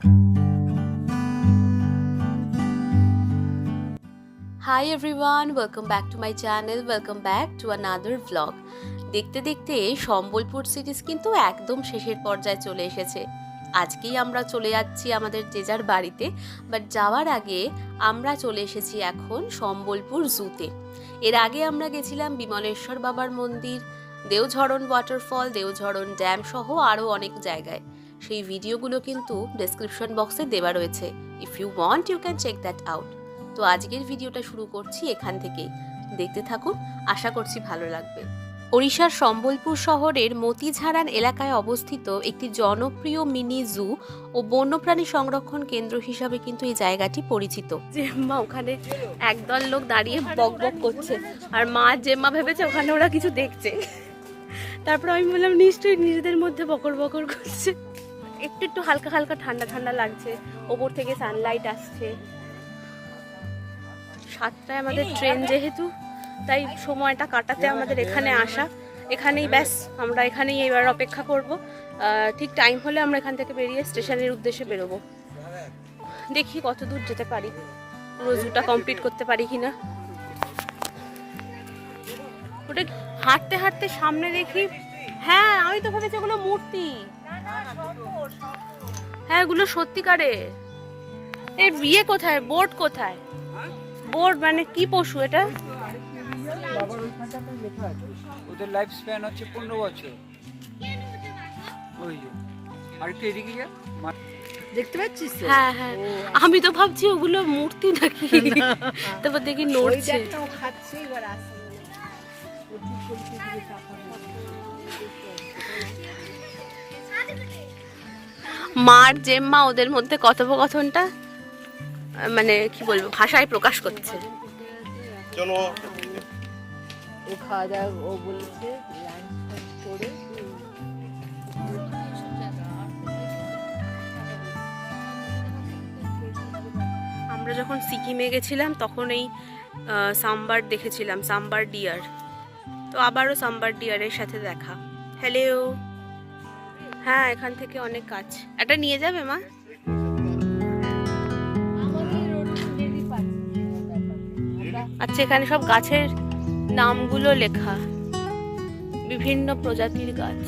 Hi everyone, welcome back to my channel, welcome back to another vlog. দেখতে দেখতে Sambalpur series কিন্তু একদম শেষের পর্যায়ে চলে এসেছে। আজকেই আমরা চলে যাচ্ছি আমাদের যে যার বাড়িতে, বাট যাওয়ার আগে আমরা চলে এসেছি এখন সম্বলপুর জুতে। এর আগে আমরা গেছিলাম বিমলেশ্বর বাবার মন্দির, দেওঝরণ ওয়াটারফল, দেওঝরণ ড্যাম সহ আরও অনেক জায়গায়। সেই ভিডিওগুলো কিন্তু ডেসক্রিপশন বক্সে দেওয়া রয়েছে। If you want you can check that out. তো আজকের ভিডিওটা শুরু করছি এখান থেকেই, দেখতে থাকুন, আশা করছি ভালো লাগবে। ওড়িশার সম্বলপুর শহরের মতিঝারান এলাকায় অবস্থিত একটি জনপ্রিয় মিনি জু ও বন্যপ্রাণী সংরক্ষণ কেন্দ্র হিসাবে কিন্তু এই জায়গাটি পরিচিত। জেম্মা ওখানে একদল লোক দাঁড়িয়ে বক বক করছে, আর মা জেম্মা ভেবেছে ওখানে ওরা কিছু দেখছে। তারপর আমি বললাম নিশ্চয়ই নিজেদের মধ্যে বকর বকর করছে। একটু একটু হালকা হালকা ঠান্ডা ঠান্ডা লাগছে, ওপর থেকে সানলাইট আসছে। 7টায় আমাদের ট্রেন যেহেতু, তাই সময়টা কাটাতে আমাদের এখানে আসা। এখানেই ব্যাস, আমরা এখানেই এবার অপেক্ষা করব। ঠিক টাইম হলে আমরা এখান থেকে বেরিয়ে স্টেশনের উদ্দেশ্যে বেরোবো। দেখি কত দূর যেতে পারি, পুরো জুটা কমপ্লিট করতে পারি কিনা। ওটা হাঁটতে হাঁটতে সামনে দেখি, হ্যাঁ আমি তো ভেবেছি ওগুলো মূর্তি। হ্যাঁ এগুলো সত্যিকারের। এর বিয়ে কোথায়, বোর্ড কোথায়? বোর্ড মানে কি পশু এটা? ওদের লাইফ স্প্যান হচ্ছে 15 বছর। ওই যে আরেকটু এদিকে যা, দেখতে পাচ্ছিস? হ্যাঁ হ্যাঁ, আমি তো ভাবছি ওগুলো মূর্তি নাকি, তারপর দেখি নড়ছে। মার জেম্মা ওদের মধ্যে কথোপকথনটা মানে কি বলবো, ভাষায় প্রকাশ করছে। চলো ও খাওয়া দাওয়া ও বলেছে লাঞ্চ করে আমরা যখন সিকিমে গেছিলাম তখন এই সাম্বার দেখেছিলাম, সাম্বার ডিয়ার। তো আবারও সাম্বার ডিয়ারের সাথে দেখা। হ্যালো, হ্যাঁ এখান থেকে অনেক কাজ। এটা নিয়ে যাবে মা? আচ্ছা, এখানে সব গাছের নামগুলো লেখা, বিভিন্ন প্রজাতির গাছ।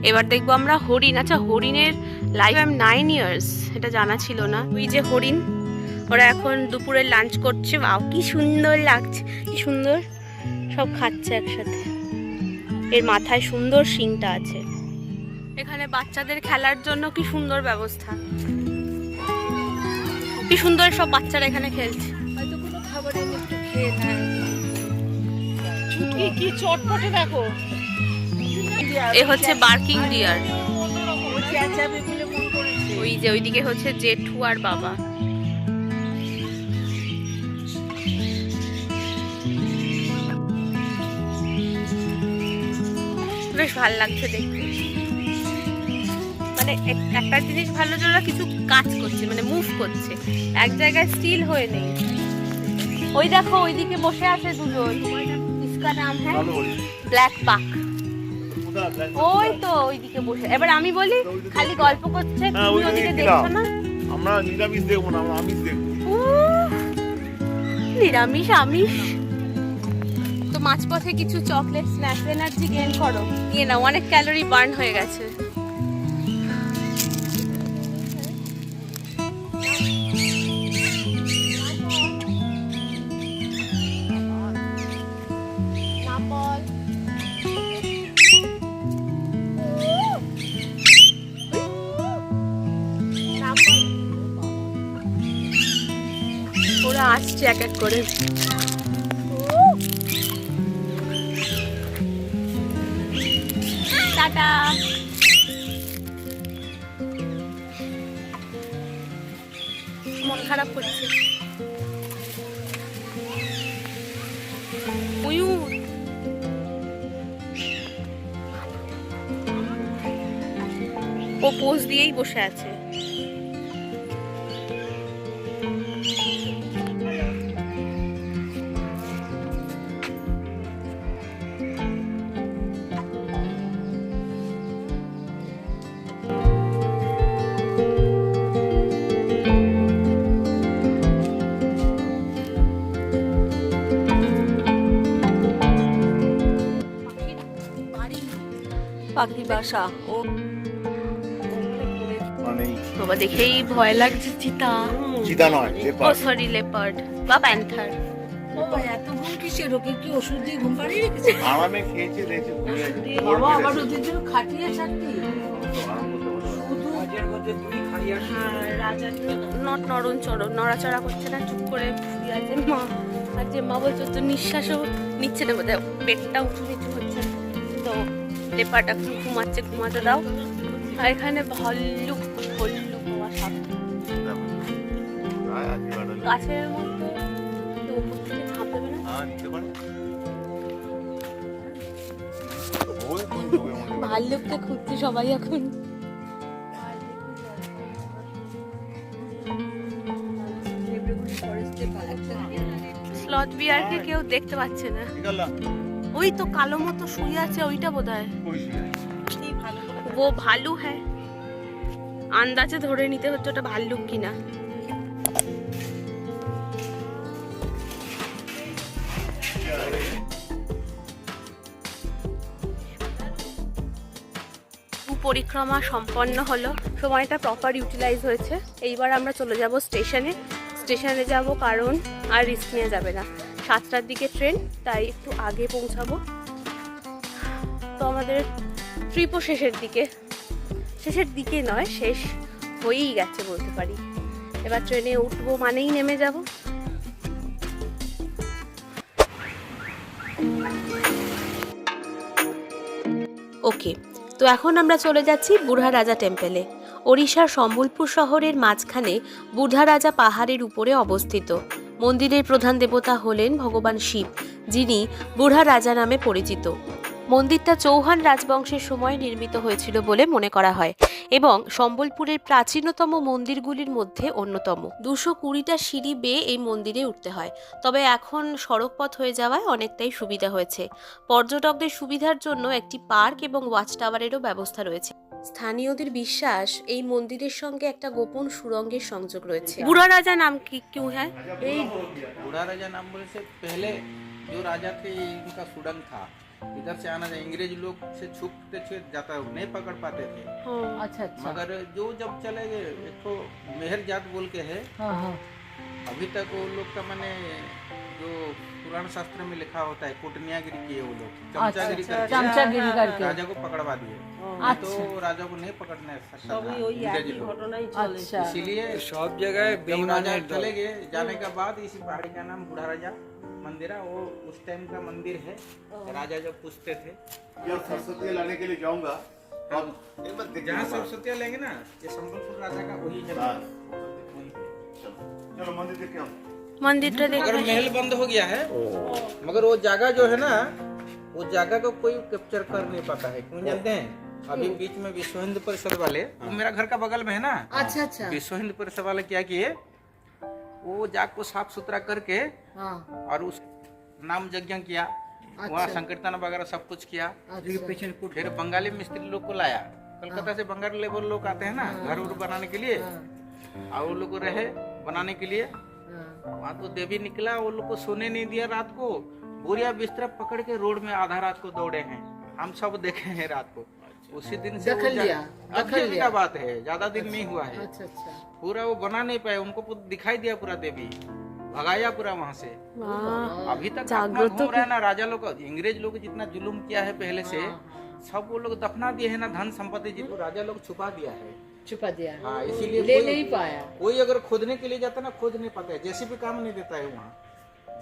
এবার দেখবো আমরা হরিণ। আচ্ছা, হরিণের লাইফ 9 ইয়ার্স, এটা জানা ছিল না। ওই যে হরিণ, ওরা এখন দুপুরে লাঞ্চ করছে। বাও কি সুন্দর লাগছে, কি সুন্দর সব খাচ্ছে একসাথে। এর মাথায় সুন্দর শিংটা আছে। এখানে বাচ্চাদের খেলার জন্য কি সুন্দর ব্যবস্থা, কি সুন্দর সব বাচ্চারা এখানে খেলছে। হয়তো কোনো খাবার এনে একটু খেয়ে নেয়। ছুটকি কি চটপটে দেখো। এ হচ্ছে বার্কিং ডিয়ার। ওই যে ওইদিকে হচ্ছে জেঠু আর বাবা। বেশ ভালো লাগছে দেখতে। মানে একটা জিনিস ভালো যে ওরা কিছু কাজ করছে, মানে মুভ করছে, এক জায়গায় স্টিল হয়ে নেই। ওই দেখো ওইদিকে বসে আছে দুজন, ইসকা নাম হ্যাঁ ব্ল্যাক বাক। ওই তো ওইদিকে বসে। এবার আমি বলি, খালি গল্প করছে, তুমি ওদিকে দেখছো না? আমরা নিরামিষ দেখবো না, আমরা আমিষ দেখবো। নিরামিষ আমিষ। তো মাঝপথে কিছু চকলেট স্ন্যাক্স, এনার্জি গেইন করো, নিয়ে নাও, অনেক ক্যালোরি বার্ন হয়ে গেছে। ওরা আসছে এক এক করে। টাটা। মন খারাপ করছে। ময়ূর, ও পোজ দিয়েই বসে আছে। পাখির বাসা। ও মানে বাবা, দেখেই ভয় লাগছে। চিতা, চিতা নয়, ও লেপার্ড। সরি, লেপার্ড বা প্যান্থার। বাবা এত ঘুম কিসের? ওকে কি ওষুধ দিয়ে ঘুম পাড়িয়ে রেখেছে? আরামে খেয়েছে, দেখছে ঘুরে গেছে। বাবা আবার ওদের জন্য খাটিয়ে ছাড়তি। তো আরাম করতে বলো। শুধু কাজের মধ্যে তুমি খাইয়া রাজার নড়াচড়া করছে না, চুপ করে শুয়ে আছে মা। আর যে মা বলছে তো নিঃশ্বাসও নিচ্ছে না, বোধহয় পেটটা উঁচু নিচু হচ্ছে। তো লেপার্ড এখন ঘুমাচ্ছে, ঘুমাতে দাও। আর এখানে ভাল্লুক হওয়া সাপ হ্যাঁ, আজকে বাড়ালে। গাছের মধ্যে, তো উপর থেকে ঝাঁপ দেবে না? হ্যাঁ, নিতে পারে। ওই কোন যুগে মনে হয়। ভাল্লুককে খুঁজছে সবাই এখন। স্লথ বিয়ারকে কেউ দেখতে পাচ্ছে না। কি করলা? ওই তো কালো মতো শুয়ে আছে, ওইটা বোধহয় কই শুয়ে? वो भालू है। আন্দাজে ধরে নিতে হচ্ছে ওটা ভাল্লুক কিনা। পরিক্রমা সম্পন্ন হলো, সময়টা প্রপার ইউটিলাইজ হয়েছে। এইবার আমরা চলে যাব স্টেশনে যাব, কারণ আর রিস্ক নিয়ে যাবে না। 7টার দিকে ট্রেন, তাই একটু আগে পৌঁছাবো। তো আমাদের ট্রিপও শেষের দিকে নয়, শেষ হয়েই গেছে বলতে পারি। এবার ট্রেনে উঠবো মানেই নেমে যাব। ওকে, তো এখন আমরা চলে যাচ্ছি বুড়া রাজা টেম্পেলে। ওড়িশার সম্বলপুর শহরের মাঝখানে বুড়া রাজা পাহাড়ের উপরে অবস্থিত। মন্দিরের প্রধান দেবতা হলেন ভগবান শিব, যিনি বুড়া রাজা নামে পরিচিত। মন্দিরটা চৌহান রাজবংশের সময় নির্মিত হয়েছিল বলে মনে করা হয় এবং সম্বলপুরের প্রাচীনতম মন্দিরগুলির মধ্যে অন্যতম। 220টা সিঁড়ি বেয়ে এই মন্দিরে উঠতে হয়, তবে এখন সড়ক পথ হয়ে যাওয়ায় অনেকটাই সুবিধা হয়েছে। পর্যটকদের সুবিধার জন্য একটি পার্ক এবং ওয়াচ টাওয়ারেরও ব্যবস্থা রয়েছে। স্থানীয়দের বিশ্বাস, এই মন্দিরের সঙ্গে একটা গোপন সুড়ঙ্গের সংযোগ রয়েছে। বুড়া রাজা নাম কি क्यों है? এই बूढ़ा राजा नाम बोले से पहले जो राजा थे इनका सुडंग था, इधर से आना जाए अंग्रेज लोग से छुपते छुप जाता नहीं पकड़ पाते थे। अच्छा अच्छा। मगर जो जब चले गए, एक तो मेहर जात बोल के है, हाँ हाँ। अभी तक वो लोग का माने जो पुराण शास्त्र में लिखा होता है कुटनियागिरी किए वो लोग, चमचागिरी करके चमचागिरी करके राजा को पकड़वा दिए। तो राजा को नहीं पकड़ने सकता था अंग्रेज लोग, अच्छा। इसीलिए সব জায়গায় जब राजा বেইমানের দল। चले गए, जाने के बाद इसी पहाड़ी का नाम बूढ़ा राजा मंदिर है। वो उस टाइम का मंदिर है, राजा जब पूछते थे यार सरस्वती लाने के लिए जाऊंगा, अब एक बार देख जहाँ सरस्वती लेंगे ना, ये संबलपुर राजा का वही है। चलो मंदिर देख के आओ। মন্দিরটা अगर দেখে महल बंद हो गया है, मगर वो जगह जो है ना, वो जगह को कोई कैप्चर कर नहीं पाता है। क्यों जानते हैं? अभी बीच में विश्व हिंद परिषद वाले, वो मेरा घर का बगल में है ना, अच्छा अच्छा। विश्व हिंद परिषद वाले क्या किए, वो जाग को साफ सुथरा करके हाँ और उस नाम यज्ञ किया, वहाँ संकीर्तन वगैरह सब कुछ किया। अच्छा। फिर बंगाली मिस्त्री लोग को लाया, कलकत्ता से बंगाली लेबर लोग आते हैं ना घर उर बनाने के लिए, और वो लोग रहे बनाने के लिए। वहाँ तो देवी निकला, वो लोग को सोने नहीं दिया रात को, बोरिया बिस्तर पकड़ के रोड में आधा रात को दौड़े हैं, हम सब देखे हैं रात को। उसी दिन से दखल लिया, अभी का बात है, ज्यादा दिन नहीं हुआ है। अच्छा अच्छा। पूरा वो बना नहीं पाए, उनको दिखाई दिया पूरा देवी, भगाया पूरा वहाँ से। अभी तक आत्मा घूम रहा है ना राजा लोग, अंग्रेज लोग जितना जुलुम किया है पहले से, सब वो लोग दफना दिए है ना, धन संपत्ति जिनको राजा लोग छुपा दिया है। छुपा दिया। हाँ, इसीलिए ले कोई- नहीं पाया। कोई अगर खोदने के लिए जाता ना, खोद नहीं पाता है, जैसे भी काम नहीं देता है वहाँ।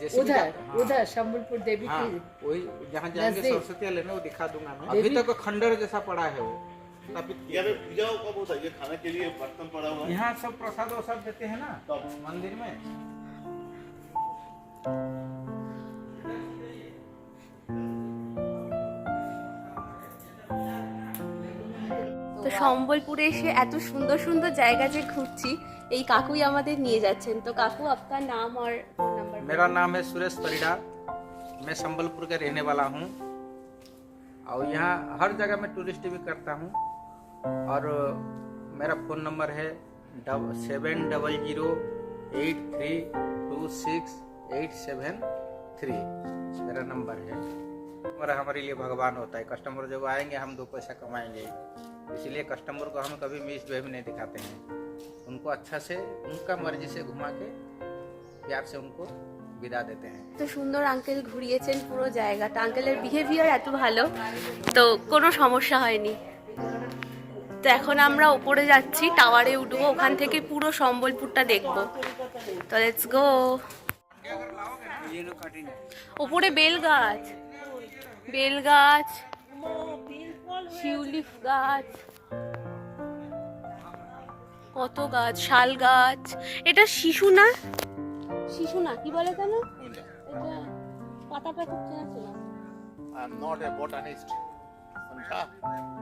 JCB उधर जाता- हाँ, उधर संबलपुर देवी हाँ, की वही जहाँ जाएंगे नजदीक। सरस्वती लेने, वो दिखा दूंगा मैं। अभी तक खंडर जैसा पड़ा है वो स्थापित किया। यहाँ पे पूजा कब होता है? ये खाने के लिए बर्तन पड़ा हुआ है। यहाँ सब प्रसाद वसाद देते हैं ना तब मंदिर में। তো সম্বলপুরে এসে এত সুন্দর সুন্দর জায়গা যে ঘুরছি, এই কাকুই আমাদের নিয়ে যাচ্ছেন। তো কাকু, আপনার নাম और फोन नंबर? मेरा नाम है सुरेश परिडा, मैं संबलपुर का रहने वाला हूँ, और यहाँ हर जगह में टूरिस्ट भी करता हूँ। और मेरा फ़ोन नंबर है 7008326873, मेरा नंबर है। कस्टमर हमारे लिए भगवान होता है। कस्टमर जब आएंगे हम 2 पैसा कमाएंगे, इसलिए कस्टमर को हम कभी मिसबिहेव नहीं दिखाते हैं। उनको अच्छा से उनका मर्जी से घुमा के प्यार से उनको বিদা দিতে हैं। তো সুন্দর আঙ্কেল ঘুরিয়েছেন পুরো জায়গাটা, আঙ্কেলের বিহেভিয়ার এত ভালো, তো কোনো সমস্যা হয়নি। তো এখন আমরা উপরে যাচ্ছি, টাওয়ারে উঠবো, ওখান থেকে পুরো সম্বলপুরটা দেখবো। তো লেটস গো। উপরে বেল গাছ, বেল গাছ, শিউলি গাছ, কত গাছ, শাল গাছ। এটা শিশু না, শিশু না কি বলে কেন, এটা পাতাটা খুব চেনা চেনা। I'm not a botanist. समझा?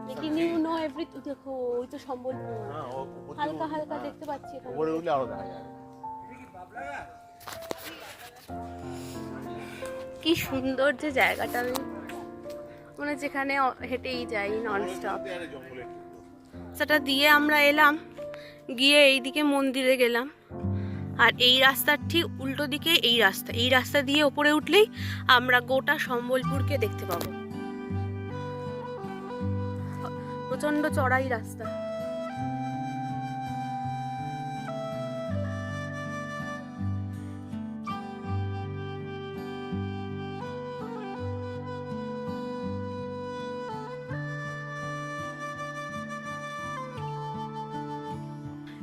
लेकिन you know everything। দেখো ওই তো সম্বলপুর, হালকা হালকা দেখতে পাচ্ছি এখানে। উপরে উঠলে আরো দেখা যায়। কি সুন্দর যে জায়গাটা, আমি মানে যেখানে হেঁটেই যাই নন স্টপ। সেটা দিয়ে আমরা এলাম, গিয়ে এইদিকে মন্দিরে গেলাম, আর এই রাস্তার ঠিক উল্টো দিকে এই রাস্তা দিয়ে উপরে উঠলেই আমরা গোটা সম্বলপুরকে দেখতে পাবো। প্রচন্ড চড়াই রাস্তা।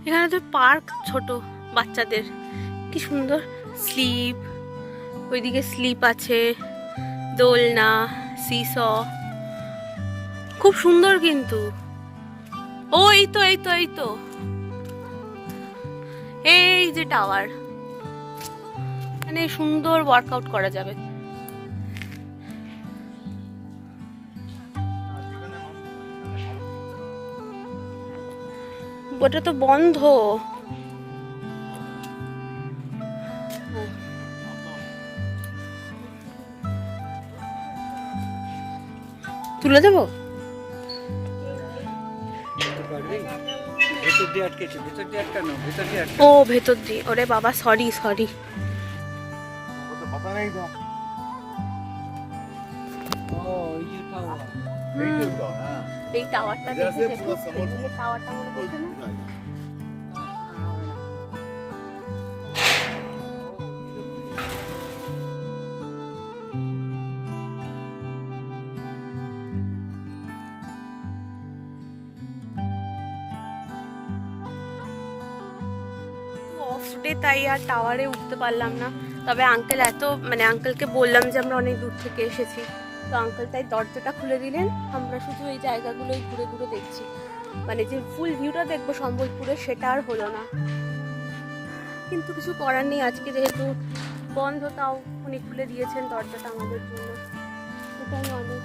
এখানে তো পার্ক ছোট বাচ্চাদের, কি সুন্দর স্লিপ, ওইদিকে স্লিপ আছে, দোলনা, সিস, খুব সুন্দর কিন্তু। ও এই তো এই তো এই তো এই যে টাওয়ার, মানে সুন্দর ওয়ার্কআউট করা যাবে। ওটা তো বন্ধ। তুলে দেবো? ও ভেতর দিয়ে, ওরে বাবা সরি সরি। এই টাওয়ারটা টাওয়ারটা মনে করছে না? তাই আর টাওয়ারে উঠতে পারলাম না। তবে আঙ্কেল আঙ্কেলকে বললাম যে আমরা অনেক দূর থেকে এসেছি, তো আঙ্কেল তাই দরজাটা খুলে দিলেন। আমরা শুধু এই জায়গাগুলোই ঘুরে ঘুরে দেখছি, মানে যে ফুল ভিউটা দেখবো সম্বলপুরে সেটা আর হলো না। কিন্তু কিছু করার নেই, আজকে যেহেতু বন্ধ, তাও উনি খুলে দিয়েছেন দরজাটা আমাদের জন্য, সেটাই অনেক।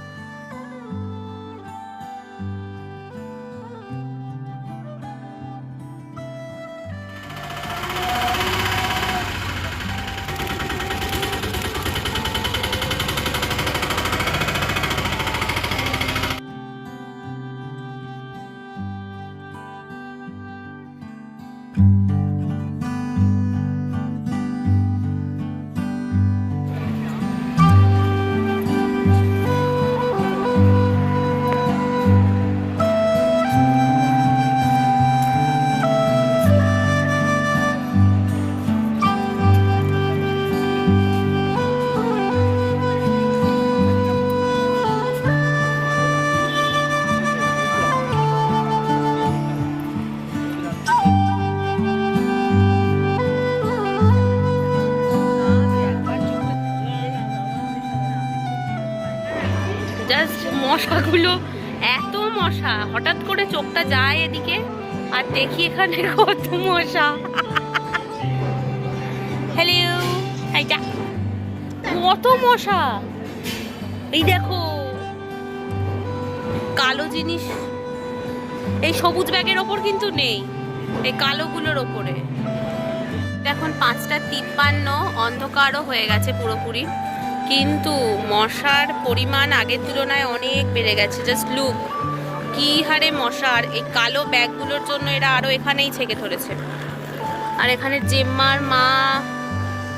জাস্ট মশাগুলো, এত মশা, হঠাৎ করে চোখটা যায় এদিকে আর দেখি এখানে কত মশা। হ্যালো, এইটা কত মশা, এই দেখো কালো জিনিস, এই সবুজ ব্যাগের ওপর কিন্তু নেই, এই কালোগুলোর ওপরে। এখন 5:53, অন্ধকারও হয়ে গেছে পুরোপুরি, কিন্তু মশার পরিমাণ আগের তুলনায় অনেক বেড়ে গেছে। জাস্ট লুক, কি হারে মশা, আর এই কালো ব্যাগগুলোর জন্য এরা আরও এখানেই ছেকে ধরেছে। আর এখানে জেম্মার মা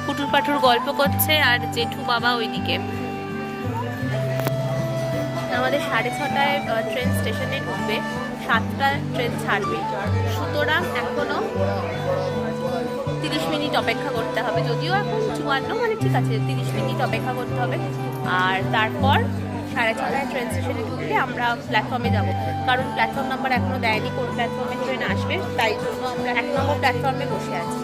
পুটুর পাটুর গল্প করছে, আর জেঠু বাবা ওইদিকে। আমাদের 6:30টায় ট্রেন স্টেশনে ঢুকবে, 7টায় ট্রেন ছাড়বে, সুতরাং এখনও 30 মিনিট অপেক্ষা করতে হবে। যদিও এখন 54, মানে ঠিক আছে, 30 মিনিট অপেক্ষা করতে হবে। আর তারপর 6:30টায় ট্রেন স্টেশনে ঢুকলে আমরা প্ল্যাটফর্মে যাব, কারণ প্ল্যাটফর্ম নাম্বার এখনও দেয়নি কোন প্ল্যাটফর্মে ট্রেন আসবে, তাই জন্য আমরা 1 নম্বর প্ল্যাটফর্মে বসে আছি।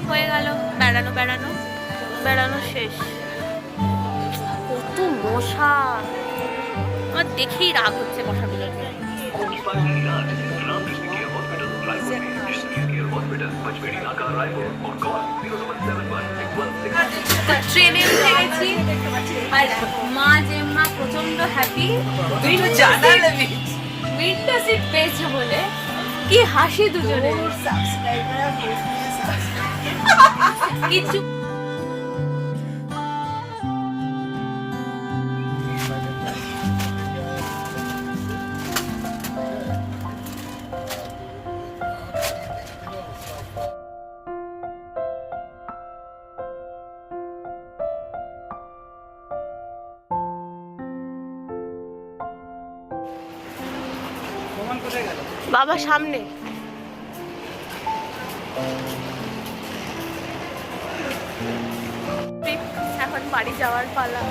হয়ে গেল বেড়ানো শেষ। কত মশা, আমার দেখেই রাগ হচ্ছে মশাগুলোকে। ট্রেনে উঠে গেছি, আর মা জেম্মা প্রচন্ড হ্যাপি উইন্ডো সিট পেয়েছে বলে। কি হাসি দুজনে, কিছু প্রমাণ কোথায় গেল? বাবা সামনে। এখন বাড়ি যাওয়ার পালা।